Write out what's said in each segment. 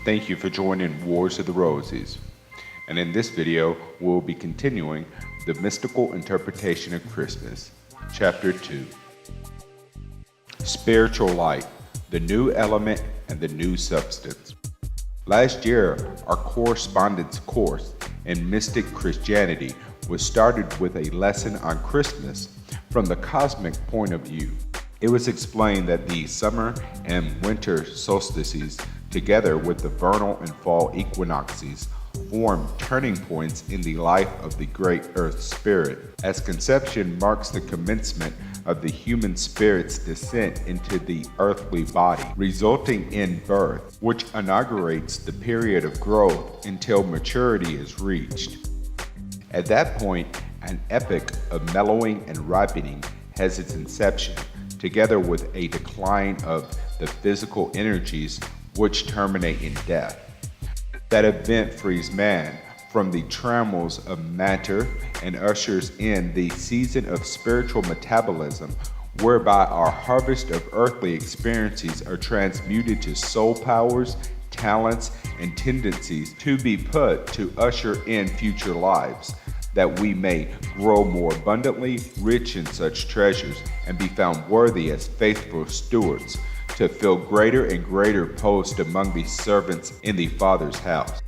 Thank you for joining Wars of the Roses. And in this video, we'll be continuing the mystical interpretation of Christmas, Chapter 2. Spiritual light, the new element and the new substance. Last year, our correspondence course in Mystic Christianity was started with a lesson on Christmas from the cosmic point of view. It was explained that the summer and winter solstices, together with the vernal and fall equinoxes, form turning points in the life of the great earth spirit, as conception marks the commencement of the human spirit's descent into the earthly body, resulting in birth, which inaugurates the period of growth until maturity is reached. At that point, an epoch of mellowing and ripening has its inception, together with a decline of the physical energies which terminate in death. That event frees man from the trammels of matter and ushers in the season of spiritual metabolism, whereby our harvest of earthly experiences are transmuted to soul powers, talents, and tendencies to be put to usher in future lives, that we may grow more abundantly rich in such treasures and be found worthy as faithful stewards to fill greater and greater posts among the servants in the Father's house.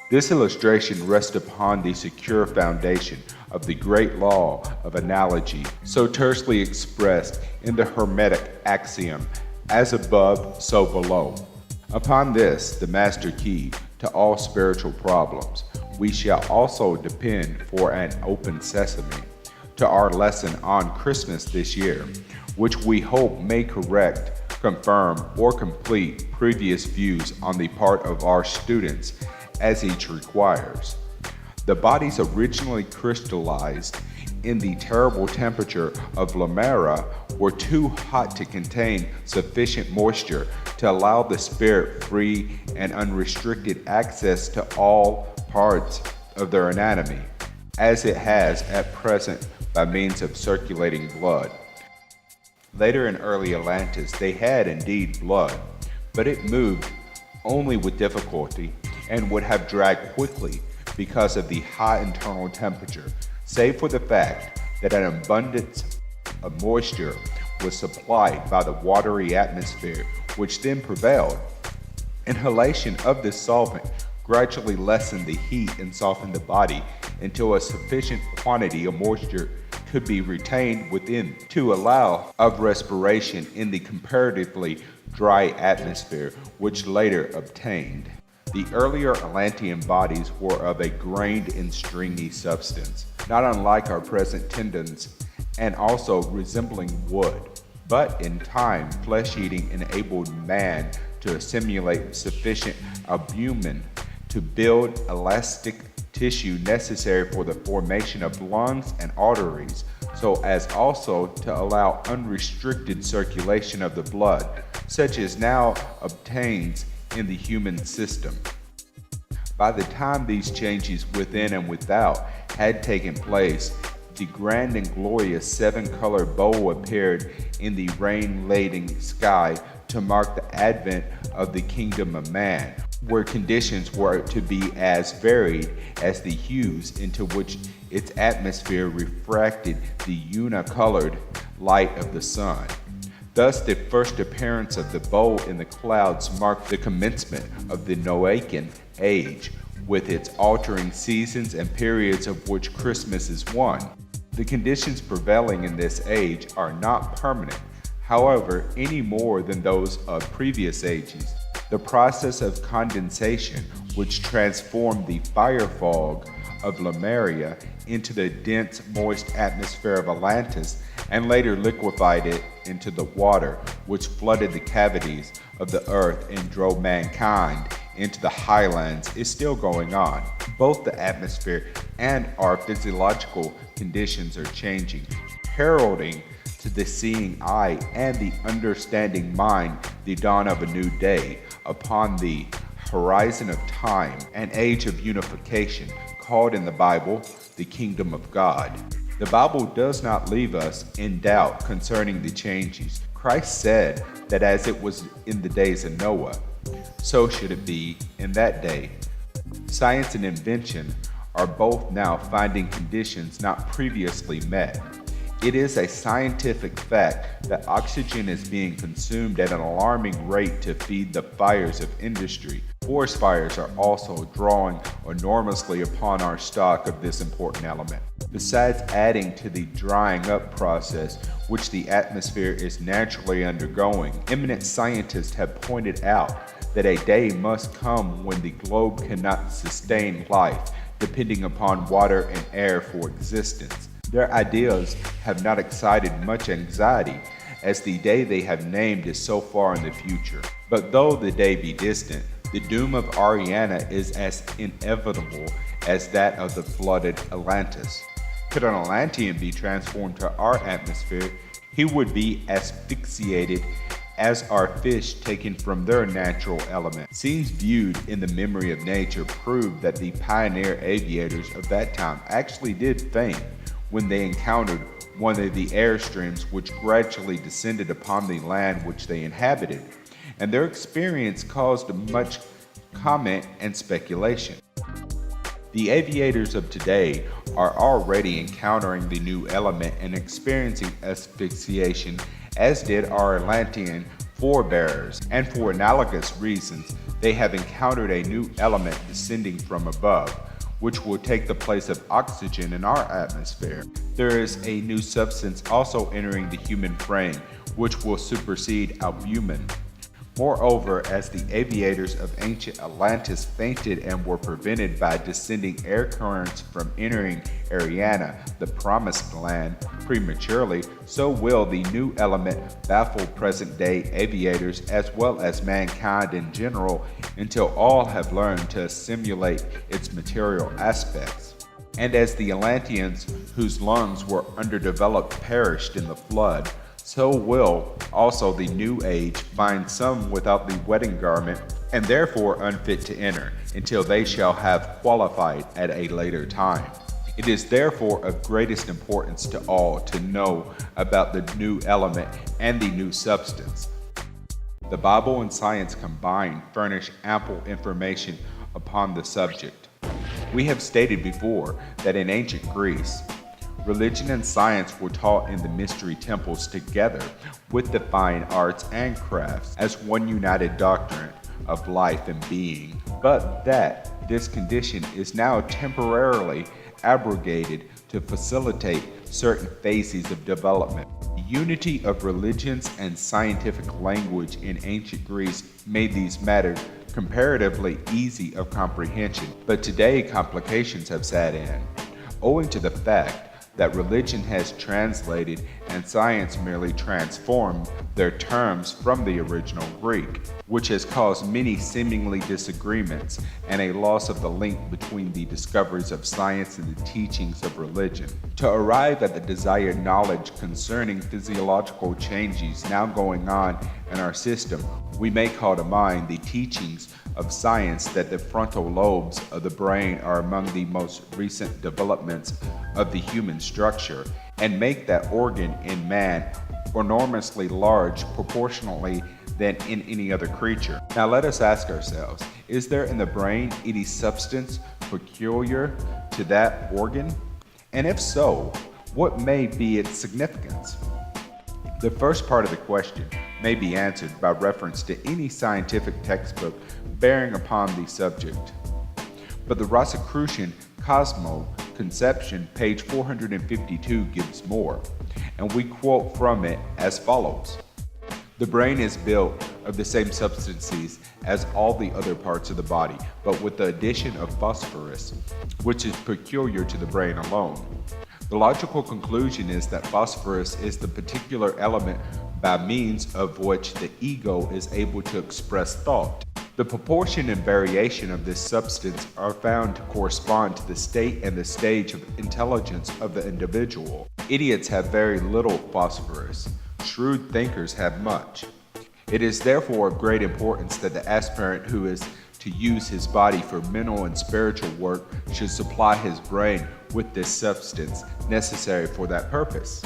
This illustration rests upon the secure foundation of the great law of analogy, so tersely expressed in the Hermetic axiom, as above, so below. Upon this, the master key to all spiritual problems, we shall also depend for an open sesame to our lesson on Christmas this year, which we hope may correct, confirm, or complete previous views on the part of our students as each requires. The bodies originally crystallized in the terrible temperature of Lamera were too hot to contain sufficient moisture to allow the spirit free and unrestricted access to all parts of their anatomy, as it has at present by means of circulating blood. Later in early Atlantis, they had indeed blood, but it moved only with difficulty and would have dragged quickly because of the high internal temperature, save for the fact that an abundance of moisture was supplied by the watery atmosphere, which then prevailed. Inhalation of this solvent gradually lessened the heat and softened the body until a sufficient quantity of moisture could be retained within to allow of respiration in the comparatively dry atmosphere which later obtained. The earlier Atlantean bodies were of a grained and stringy substance, not unlike our present tendons, and also resembling wood. But in time, flesh-eating enabled man to assimilate sufficient albumin to build elastic tissue necessary for the formation of lungs and arteries, so as also to allow unrestricted circulation of the blood, such as now obtains in the human system. By the time these changes within and without had taken place, the grand and glorious seven-colored bow appeared in the rain-laden sky to mark the advent of the kingdom of man, where conditions were to be as varied as the hues into which its atmosphere refracted the unicolored light of the sun. Thus, the first appearance of the bow in the clouds marked the commencement of the Noachian age, with its altering seasons and periods of which Christmas is one. The conditions prevailing in this age are not permanent, however, any more than those of previous ages. The process of condensation, which transformed the fire fog of Lemuria into the dense, moist atmosphere of Atlantis, and later liquefied it into the water, which flooded the cavities of the earth and drove mankind into the highlands, is still going on. Both the atmosphere and our physiological conditions are changing, heralding to the seeing eye and the understanding mind the dawn of a new day upon the horizon of time, an age of unification called in the Bible the kingdom of God. The Bible does not leave us in doubt concerning the changes. Christ said that as it was in the days of Noah, So should it be in that day. Science and invention are both now finding conditions not previously met. It is a scientific fact that oxygen is being consumed at an alarming rate to feed the fires of industry. Forest fires are also drawing enormously upon our stock of this important element. Besides adding to the drying up process which the atmosphere is naturally undergoing, eminent scientists have pointed out that a day must come when the globe cannot sustain life, depending upon water and air for existence. Their ideas have not excited much anxiety, as the day they have named is so far in the future. But though the day be distant, the doom of Ariana is as inevitable as that of the flooded Atlantis. Could an Atlantean be transformed to our atmosphere, he would be asphyxiated as are fish taken from their natural element. Scenes viewed in the memory of nature prove that the pioneer aviators of that time actually did faint when they encountered one of the airstreams which gradually descended upon the land which they inhabited, and their experience caused much comment and speculation. The aviators of today are already encountering the new element and experiencing asphyxiation, as did our Atlantean forebears, and for analogous reasons, they have encountered a new element descending from above, which will take the place of oxygen in our atmosphere. There is a new substance also entering the human frame, which will supersede albumin. Moreover, as the aviators of ancient Atlantis fainted and were prevented by descending air currents from entering Ariana, the promised land, prematurely, so will the new element baffle present-day aviators as well as mankind in general until all have learned to assimilate its material aspects. And as the Atlanteans, whose lungs were underdeveloped, perished in the flood, so will also the new age find some without the wedding garment, and therefore unfit to enter, until they shall have qualified at a later time. It is therefore of greatest importance to all to know about the new element and the new substance. The Bible and science combined furnish ample information upon the subject. We have stated before that in ancient Greece, religion and science were taught in the mystery temples together with the fine arts and crafts as one united doctrine of life and being, but that this condition is now temporarily abrogated to facilitate certain phases of development. The unity of religions and scientific language in ancient Greece made these matters comparatively easy of comprehension, but today complications have set in, owing to the fact that religion has translated and science merely transformed their terms from the original Greek, which has caused many seemingly disagreements and a loss of the link between the discoveries of science and the teachings of religion. To arrive at the desired knowledge concerning physiological changes now going on in our system, we may call to mind the teachings of science that the frontal lobes of the brain are among the most recent developments of the human structure and make that organ in man enormously large proportionally than in any other creature. Now let us ask ourselves, is there in the brain any substance peculiar to that organ? And if so, what may be its significance? The first part of the question may be answered by reference to any scientific textbook bearing upon the subject. But the Rosicrucian Cosmo Conception, page 452, gives more, and we quote from it as follows. The brain is built of the same substances as all the other parts of the body, but with the addition of phosphorus, which is peculiar to the brain alone. The logical conclusion is that phosphorus is the particular element by means of which the ego is able to express thought. The proportion and variation of this substance are found to correspond to the state and the stage of intelligence of the individual. Idiots have very little phosphorus. Shrewd thinkers have much. It is therefore of great importance that the aspirant who is to use his body for mental and spiritual work should supply his brain with this substance necessary for that purpose.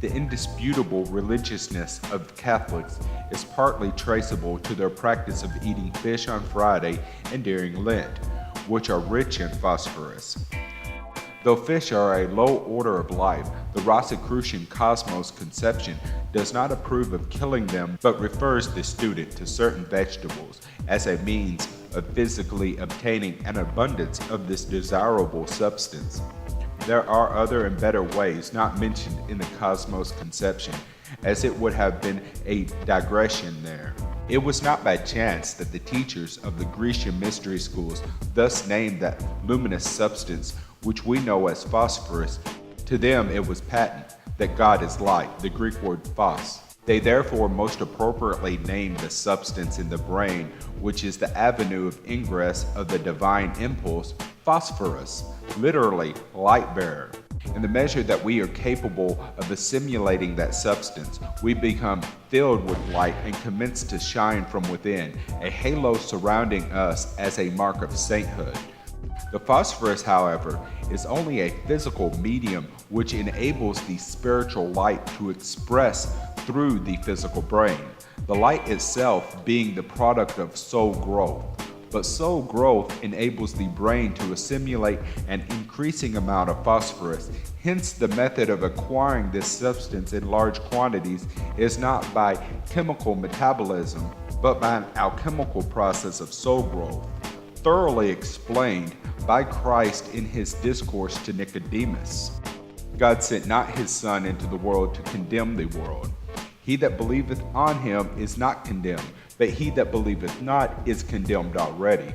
The indisputable religiousness of Catholics is partly traceable to their practice of eating fish on Friday and during Lent, which are rich in phosphorus. Though fish are a low order of life, the Rosicrucian cosmos conception does not approve of killing them, but refers the student to certain vegetables as a means of physically obtaining an abundance of this desirable substance. There are other and better ways not mentioned in the cosmos conception, as it would have been a digression there. It was not by chance that the teachers of the Grecian mystery schools thus named that luminous substance which we know as phosphorus. To them it was patent that God is light, the Greek word phos. They therefore most appropriately named the substance in the brain, which is the avenue of ingress of the divine impulse, phosphorus, literally light bearer. In the measure that we are capable of assimilating that substance, we become filled with light and commence to shine from within, a halo surrounding us as a mark of sainthood. The phosphorus, however, is only a physical medium which enables the spiritual light to express through the physical brain, the light itself being the product of soul growth. But soul growth enables the brain to assimilate an increasing amount of phosphorus. Hence, the method of acquiring this substance in large quantities is not by chemical metabolism, but by an alchemical process of soul growth, thoroughly explained by Christ in his discourse to Nicodemus. God sent not his Son into the world to condemn the world. He that believeth on him is not condemned, but he that believeth not is condemned already.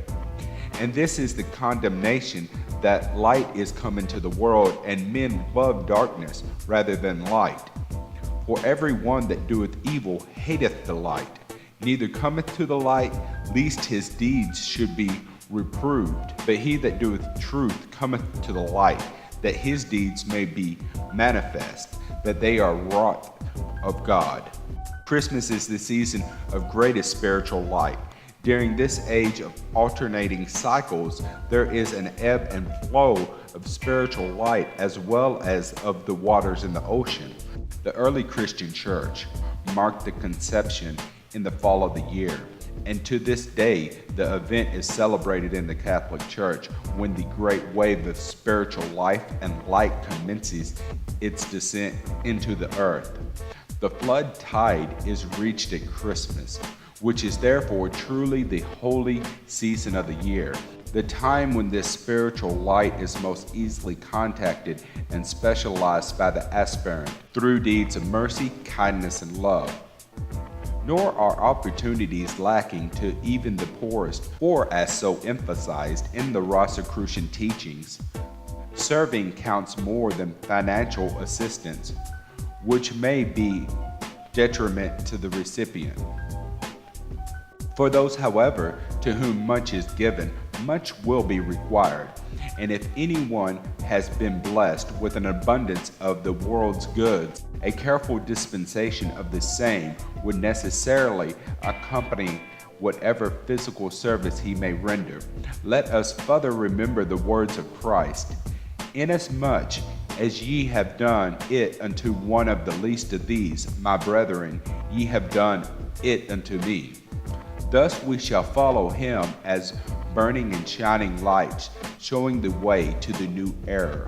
And this is the condemnation, that light is come into the world, and men love darkness rather than light. For every one that doeth evil hateth the light, neither cometh to the light, lest his deeds should be reproved. But he that doeth truth cometh to the light, that his deeds may be manifest, that they are wrought of God. Christmas is the season of greatest spiritual light. During this age of alternating cycles, there is an ebb and flow of spiritual light as well as of the waters in the ocean. The early Christian church marked the conception in the fall of the year, and to this day the event is celebrated in the Catholic Church when the great wave of spiritual life and light commences its descent into the earth. The flood tide is reached at Christmas, which is therefore truly the holy season of the year, the time when this spiritual light is most easily contacted and specialized by the aspirant through deeds of mercy, kindness, and love. Nor are opportunities lacking to even the poorest, for as so emphasized in the Rosicrucian teachings, serving counts more than financial assistance, which may be detriment to the recipient. For those, however, to whom much is given, much will be required. And if anyone has been blessed with an abundance of the world's goods, a careful dispensation of the same would necessarily accompany whatever physical service he may render. Let us further remember the words of Christ, "Inasmuch as ye have done it unto one of the least of these, my brethren, ye have done it unto me." Thus we shall follow him as burning and shining lights, showing the way to the new era.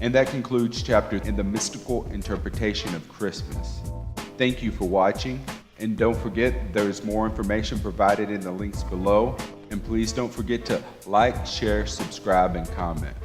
And that concludes chapter in the mystical interpretation of Christmas. Thank you for watching, and don't forget there is more information provided in the links below. And please don't forget to like, share, subscribe, and comment.